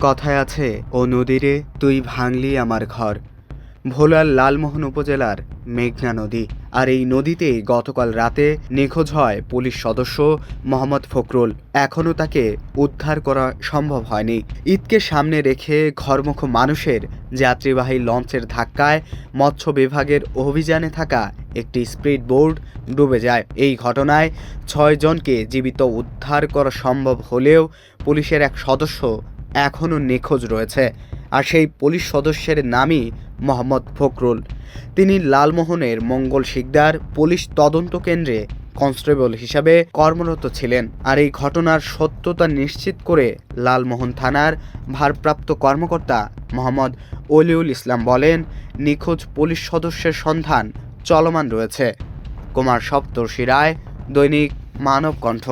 কথায় আছে, ও নদীরে তুই ভাঙলি আমার ঘর। ভোলার লালমোহন উপজেলার মেঘনা নদী, আর এই নদীতে গতকাল রাতে নিখোঁজ হয় পুলিশ সদস্য মোহাম্মদ ফখরুল। এখনও তাকে উদ্ধার করা সম্ভব হয়নি। ঈদকে সামনে রেখে ঘরমুখ মানুষের যাত্রীবাহী লঞ্চের ধাক্কায় মৎস্য বিভাগের অভিযানে থাকা একটি স্পিড বোট ডুবে যায়। এই ঘটনায় 6 জনকে জীবিত উদ্ধার করা সম্ভব হলেও পুলিশের এক সদস্য এখনও নিখোঁজ রয়েছে। আর সেই পুলিশ সদস্যের নামই মোহাম্মদ ফখরুল। তিনি লালমোহনের মঙ্গল শিকদার পুলিশ তদন্ত কেন্দ্রে কনস্টেবল হিসাবে কর্মরত ছিলেন। আর এই ঘটনার সত্যতা নিশ্চিত করে লালমোহন থানার ভারপ্রাপ্ত কর্মকর্তা মোহাম্মদ অলিউল ইসলাম বলেন, নিখোঁজ পুলিশ সদস্যের সন্ধান চলমান রয়েছে। কুমার সপ্তর্ষি রায়, দৈনিক মানবকণ্ঠ।